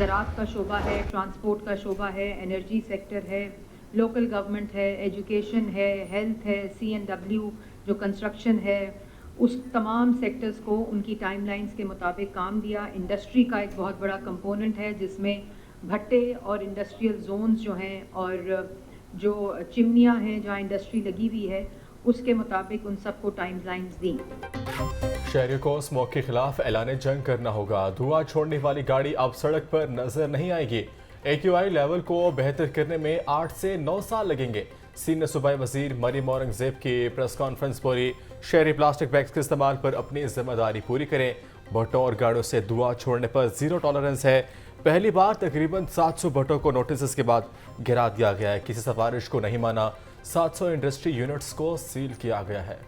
ज़राअत का शोबा है, ट्रांसपोर्ट का शोबा है, एनर्जी सेक्टर है, लोकल गवर्नमेंट है, एजुकेशन है, हेल्थ है, C&W जो कंस्ट्रक्शन है, उस तमाम सेक्टर्स को उनकी टाइमलाइंस के मुताबिक काम दिया। इंडस्ट्री का एक बहुत बड़ा कंपोनेंट है जिसमें भट्टे और इंडस्ट्रियल जोन्स जो हैं और जो चिमनियाँ हैं जहाँ इंडस्ट्री लगी हुई है उसके मुताबिक उन सबको टाइमलाइंस दी। शहरियों को स्मोक के खिलाफ ऐलान जंग करना होगा। धुआं छोड़ने वाली गाड़ी अब सड़क पर नजर नहीं आएगी। AQI लेवल को बेहतर करने में 8 से 9 साल लगेंगे। सीनियर सूबाई वजीर मरीम औरंगजेब की प्रेस कॉन्फ्रेंस बोली, शहरी प्लास्टिक बैग्स के इस्तेमाल पर अपनी जिम्मेदारी पूरी करें। भट्टों और गाड़ियों से धुआं छोड़ने पर जीरो टॉलरेंस है। पहली बार तकरीबन 700 भट्टों को नोटिस के बाद गिरा दिया गया है। किसी सिफारिश को नहीं माना। 700 इंडस्ट्री यूनिट्स को सील किया गया है।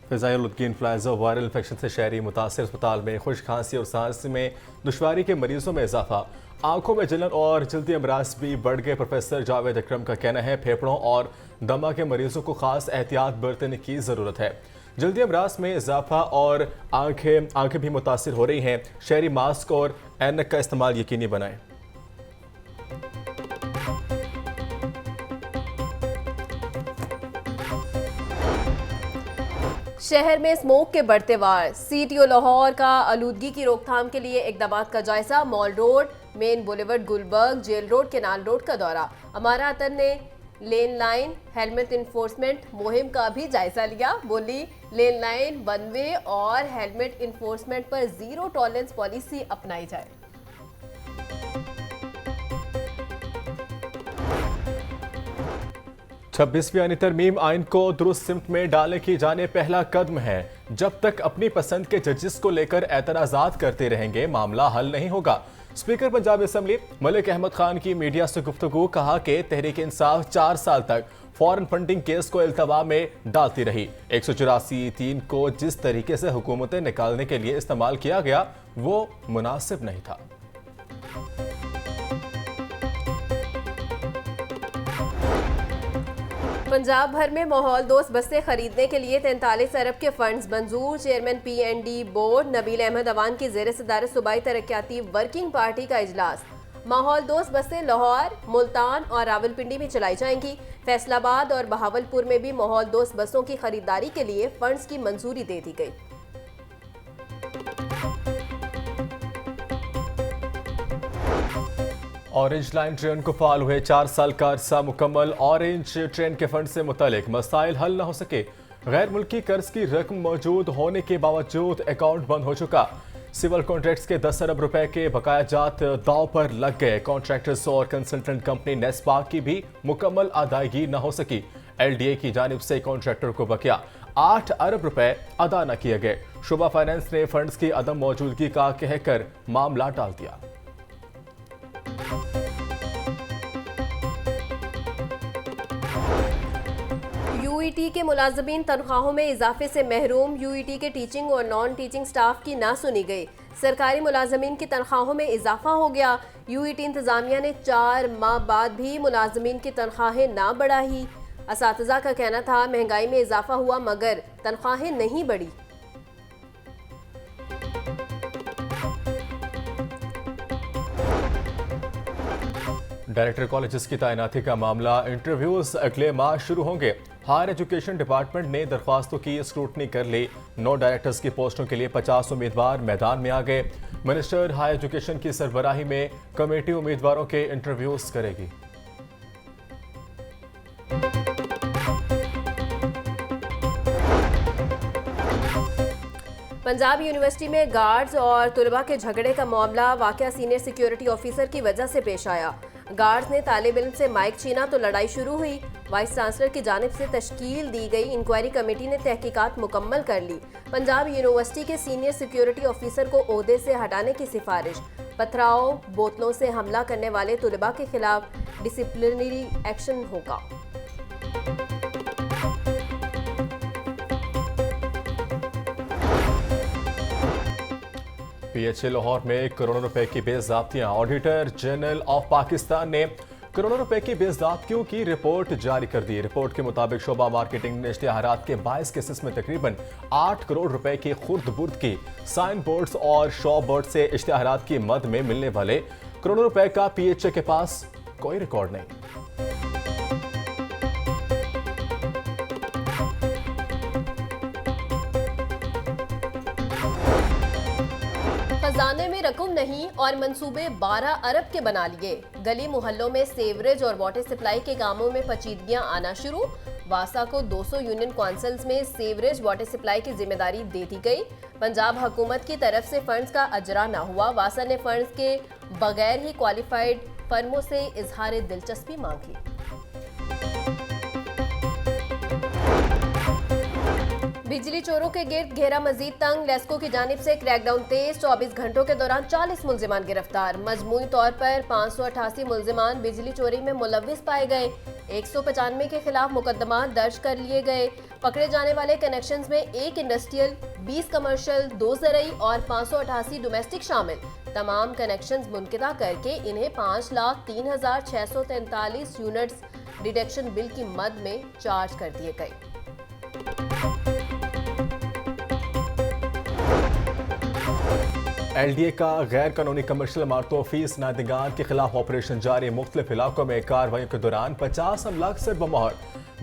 फ़िज़ाइल-उद-दीन इन्फ्लुएंजा वायरल इन्फेक्शन से शहरी मुतासिर अस्पताल में खुश खांसी और सांस में दुश्वारी के मरीजों में इजाफा। आंखों में जलन और जल्दी अमराज भी बढ़ गए। प्रोफेसर जावेद अकरम का कहना है फेफड़ों और दमा के मरीजों को खास एहतियात बरतने की ज़रूरत है। जल्दी अमराज में इजाफा और आंखें भी मुतासिर हो रही हैं। शहरी मास्क और ऐनक का इस्तेमाल यकीनी बनाएं। शहर में स्मोक के बढ़ते वार। CTO लाहौर का आलूदगी की रोकथाम के लिए इकदाम का जायजा। Mall road, main boulevard, Gulberg, jail road, canal road का दौरा। अमारा अतन ने लेन लाइन हेलमेट इन्फोर्समेंट मुहिम का भी जायजा लिया। बोली, लेन लाइन, वन वे और हेलमेट इन्फोर्समेंट पर जीरो टॉलरेंस पॉलिसी अपनाई जाए। छब्बीसवीं यानी तरमीम आइन को दुरुस्त सिमत में डालने की जाने पहला कदम है। जब तक अपनी पसंद के जजेस को लेकर एतराजात करते रहेंगे मामला हल नहीं होगा। स्पीकर पंजाब असेंबली मलिक अहमद खान की मीडिया से गुफ्तगू, कहा कि तहरीक इंसाफ 4 साल तक फॉरेन फंडिंग केस को इल्तवा में डालती रही। 184(3) को जिस तरीके से हुकूमतें निकालने के लिए इस्तेमाल किया गया वो मुनासिब नहीं था। पंजाब भर में माहौल दोस्त बसें खरीदने के लिए 43 अरब के फंड्स मंजूर। Chairman PND board Nabeel Ahmad Awan की ज़ेर सदारत सूबाई तरक्याती वर्किंग पार्टी का इजलास। माहौल दोस्त बसें लाहौर, मुल्तान और रावलपिंडी में चलाई जाएंगी। फैसलाबाद और बहावलपुर में भी माहौल दोस्त बसों की खरीदारी के लिए फंड्स की मंजूरी दे दी गई। ऑरेंज लाइन ट्रेन को फाल हुए 4 साल का अरसा मुकम्मल। ऑरेंज ट्रेन के फंड से मुतालिक मसाइल हल न हो सके। गैर मुल्की कर्ज की रकम मौजूद होने के बावजूद अकाउंट बंद हो चुका। सिविल कॉन्ट्रैक्ट्स के 10 अरब रुपए के बकाया जात दाव पर लग गए। कॉन्ट्रैक्टर्स और कंसल्टेंट कंपनी नेस्पाक की भी मुकम्मल अदायगी न हो सकी। LDA की जानिब से कॉन्ट्रैक्टर को बकिया 8 अरब रुपए अदा न किए गए। शुबा फाइनेंस ने फंड्स की अदम मौजूदगी का कहकर मामला टाल दिया। UET के मुलाजमीन तनख्वाहों में इजाफे से महरूम। UET के टीचिंग और नॉन टीचिंग स्टाफ की ना सुनी गई। सरकारी मुलाजमीन की तनख्वाहों में इजाफा हो गया। UET इंतजामिया ने 4 माह बाद भी मुलाजमीन की तनख्वाहें ना बढ़ाई। असातिज़ा का कहना था महंगाई में इजाफा हुआ मगर तनख्वाहें नहीं बढ़ी। डायरेक्टर कॉलेजेस की तैनाती का मामला। इंटरव्यूज अगले माह शुरू होंगे। हायर एजुकेशन डिपार्टमेंट ने दरख्वास्तों की स्क्रूटनी कर ली। 9 डायरेक्टर्स की पोस्टों के लिए 50 उम्मीदवार मैदान में आ गए। मिनिस्टर हायर एजुकेशन की सरबराही में कमेटी उम्मीदवारों के इंटरव्यूज करेगी। पंजाब यूनिवर्सिटी में गार्ड्स और तुलबा के झगड़े का मामला। वाकया सीनियर सिक्योरिटी ऑफिसर की वजह से पेश आया। गार्ड्स ने तालिब इल्म से माइक छीना तो लड़ाई शुरू हुई। वाइस चांसलर की जानिब से तश्कील दी गई इंक्वायरी कमेटी ने तहकीकात मुकम्मल कर ली। पंजाब यूनिवर्सिटी के सीनियर सिक्योरिटी ऑफिसर को ओहदे से हटाने की सिफारिश। पथराव, बोतलों से हमला करने वाले तुलबा के खिलाफ डिसिप्लिनरी एक्शन होगा। PHA लाहौर में करोड़ों रुपए की बेज़ाब्तियां। ऑडिटर जनरल ऑफ पाकिस्तान ने करोड़ों रुपए की बेज़ाब्तियों की रिपोर्ट जारी कर दी। रिपोर्ट के मुताबिक शोबा मार्केटिंग ने इश्तिहारात के 22 केसेस में तकरीबन 8 करोड़ रुपए की खुर्द बुर्द की। साइन बोर्ड्स और शॉ बोर्ड से इश्तिहारात की मद में मिलने वाले करोड़ों रुपए का PHA के पास कोई रिकॉर्ड नहीं। खजाने में रकम नहीं और मंसूबे 12 अरब के बना लिए। गली मोहल्लों में सेवरेज और वाटर सप्लाई के कामों में पेचीदगियां आना शुरू। वासा को 200 यूनियन काउंसिल्स में सेवरेज वाटर सप्लाई की जिम्मेदारी दे दी गई। पंजाब हुकूमत की तरफ से फंड्स का अजरा न हुआ। वासा ने फंड्स के बगैर ही क्वालिफाइड फर्मों से इजहार दिलचस्पी मांग ली। बिजली चोरों के गिर्द घेरा मजीद तंग। लेस्को की जानिब से क्रैकडाउन तेज। 24 घंटों के दौरान 40 मुल्जिमान गिरफ्तार। मजमूई तौर पर 588 मुल्जिमान बिजली चोरी में मुलव्विस पाए गए। 195 के खिलाफ मुकदमा दर्ज कर लिए गए। पकड़े जाने वाले कनेक्शंस में 1 इंडस्ट्रियल, 20 कमर्शियल, 2 ज़रई और 588 डोमेस्टिक शामिल। तमाम कनेक्शंस मुनक़िता करके इन्हें 5,03,643 यूनिट्स डिडक्शन बिल की मद में चार्ज कर दिए गए। LDA का गैर कानूनी कमर्शियल इमारतों फीस नादिगान के खिलाफ ऑपरेशन जारी। मुख्तलिफ इलाकों में कार्रवाई के दौरान 50 अमलाक से बमोहर।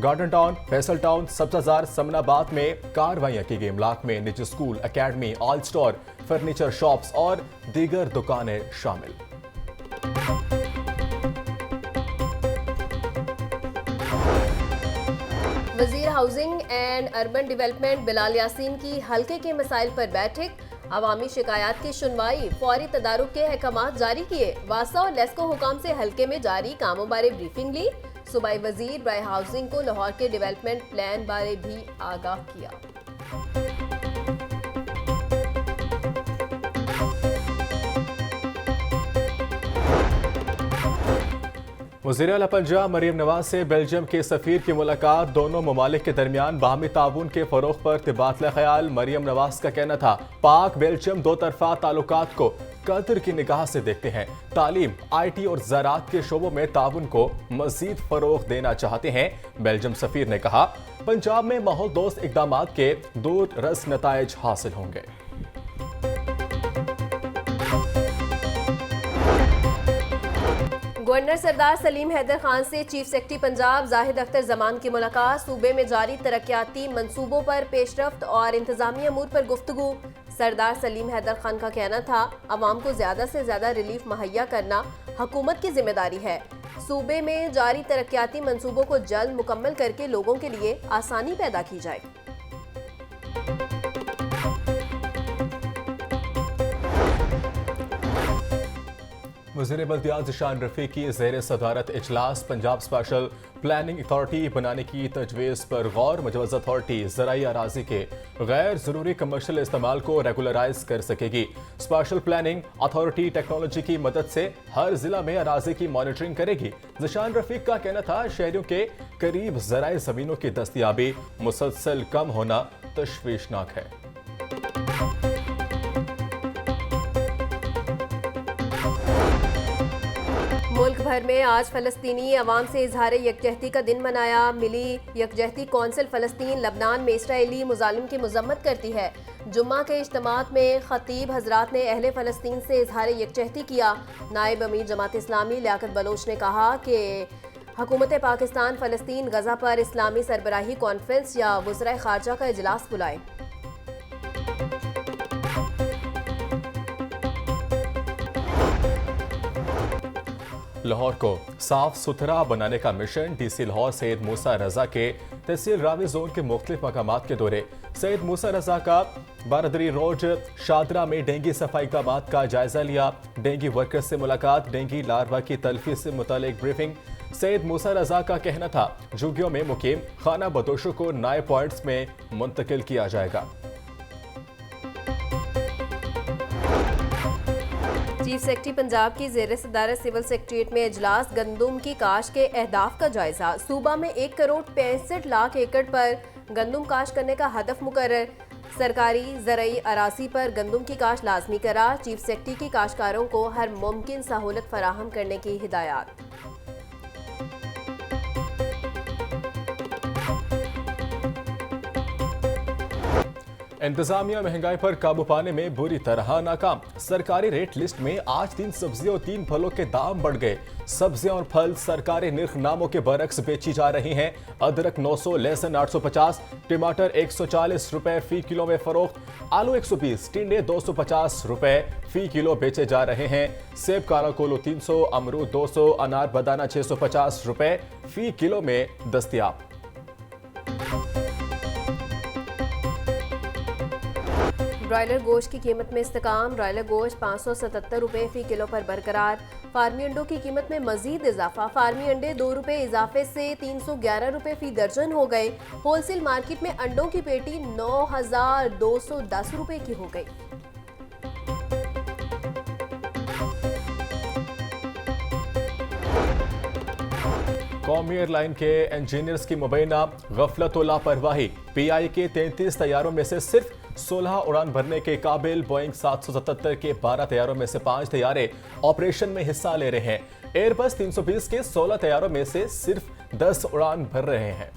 गार्डन टाउन, फैसल टाउन, सब्जाजार, समनाबाद में कार्रवाइयां की गई। इमलाक में निजी school, academy, all store, furniture shops और दीगर दुकानें शामिल। वजीर housing and urban development Bilal Yaseen की हल्के के मसाइल पर बैठक। अवामी शिकायत की सुनवाई, फौरी तदारुक के अहकामात जारी किए। वासा और लेस्को हुकाम से हल्के में जारी कामों बारे ब्रीफिंग ली। सूबाई वजीर बराए हाउसिंग को लाहौर के डेवलपमेंट प्लान बारे भी आगाह किया। वज़ीर आला पंजाब मरियम नवाज से बेल्जियम के सफीर की मुलाकात। दोनों ममालिक के दरमियान बाहमी ताउन के फरोग पर तबादला ख्याल। मरियम नवाज का कहना था पाक बेल्जियम दो तरफा ताल्लुकात को कदर की निगाह से देखते हैं। तालीम, IT और ज़राअत के शोबों में ताउन को मजीद फरोग देना चाहते हैं। बेल्जियम सफीर ने कहा पंजाब में माहौल दोस्त इकदाम के दूर रस नताइज हासिल होंगे। गवर्नर सरदार सलीम हैदर खान से चीफ सेक्रेटरी पंजाब जाहिद अख्तर जमान की मुलाकात। सूबे में जारी तरक्याती मंसूबों पर पेशरफ्त और इंतजामी अमूर पर गुफ्तगू। सरदार सलीम हैदर खान का कहना था अवाम को ज्यादा से ज्यादा रिलीफ मुहैया करना हुकूमत की जिम्मेदारी है। सूबे में जारी तरक्याती मंसूबों को जल्द मुकम्मल करके लोगों के लिए आसानी पैदा की जाए। वज़ीर बल्दियात ज़िशान रफ़ीक की ज़ेर सदारत इजलास। पंजाब स्पेशल प्लानिंग अथॉरिटी बनाने की तजवीज़ पर गौर। मुजवज़ अथॉरिटी ज़राई अराज़ी के गैर ज़रूरी कमर्शियल इस्तेमाल को रेगुलराइज कर सकेगी। स्पेशल प्लानिंग अथॉरिटी टेक्नोलॉजी की मदद से हर जिला में अराज़ी की मॉनिटरिंग करेगी। ज़िशान रफ़ीक का कहना था शहरियों के करीब ज़राए ज़मीनों की दस्तियाबी मुसलसल कम होना तशवीशनाक है। मुल्क भर में आज फ़लस्तीनी अवाम से इजहार यकजहती का दिन मनाया। मिली यकजहती कौंसिल फ़लस्तीन लबनान में इसराइली मुजालिम की मजम्मत करती है। जुम्मा के इज्तिमात में खतीब हजरात ने अहले फ़लस्तीन से इजहार यकजहती किया। नायब अमीर जमात इस्लामी लियाकत बलोच ने कहा कि हुकूमत पाकिस्तान फ़लस्तीन गज़ा पर इस्लामी सरबराही कॉन्फ्रेंस या वज़राए ख़ारजा का इजलास बुलाए। लाहौर को साफ सुथरा बनाने का मिशन। DC लाहौर सैयद मूसा रजा के तहसील रावी जोन के मुख्तलिफ मकामात के दौरे। सैयद मूसा रजा का बारदरी रोड शादरा में डेंगी सफाई इक़दामात का जायजा लिया। डेंगी वर्कर्स से मुलाकात, डेंगी लार्वा की तलफी से मुतालिक ब्रीफिंग। सैयद मूसा रजा का कहना था झुग्गियों में मुकीम खाना बदोशों को नए पॉइंट्स में मुंतकिल किया जाएगा। चीफ सेक्रेटरी पंजाब की ज़ेर सदारत सिविल सेक्रेटरीट में इजलास। गंदुम की काश के अहदाफ का जायजा। सूबा में 1 करोड़ 65 लाख एकड़ पर गंदुम काश करने का हदफ मुकर्रर। सरकारी ज़रई अरासी पर गंदुम की काश लाजमी करार। चीफ सेक्रेटरी की काश्तकारों को हर मुमकिन सहूलत फराहम करने की हिदायत। इंतजामिया महंगाई पर काबू पाने में बुरी तरह नाकाम। सरकारी रेट लिस्ट में आज 3 सब्जियों और 3 फलों के दाम बढ़ गए। सब्जियां और फल सरकारी निर्खनामों के बरक्स बेची जा रही हैं। अदरक 900, लहसुन 850, टमाटर 140 रुपए फी किलो में फरोख्त, आलू 120, टिंडे 250 रुपए फी किलो बेचे जा रहे हैं। सेब काला कोलो 300, अमरूद 200, अनार बदाना 650 रुपए फी किलो में दस्तयाब। ब्रॉयलर गोश्त की कीमत में इस्तेकाम। ब्रॉयलर गोश्त 577 रुपये फी किलो पर बरकरार। फार्मी अंडों की कीमत में मजीद इजाफा। फार्मी अंडे 2 रुपये इजाफे से 311 रुपये फी दर्जन हो गए। होलसेल मार्केट में अंडों की पेटी 9,210 रुपये की हो गई। कौमी एयरलाइन के इंजीनियर्स की मुबैना गफलत और लापरवाही। पीआई के 33 तैयारों में से सिर्फ 16 उड़ान भरने के काबिल। बोइंग 777 के 12 तैयारों में से 5 तैयारे ऑपरेशन में हिस्सा ले रहे हैं। एयरबस 320 के 16 तैयारों में से सिर्फ 10 उड़ान भर रहे हैं।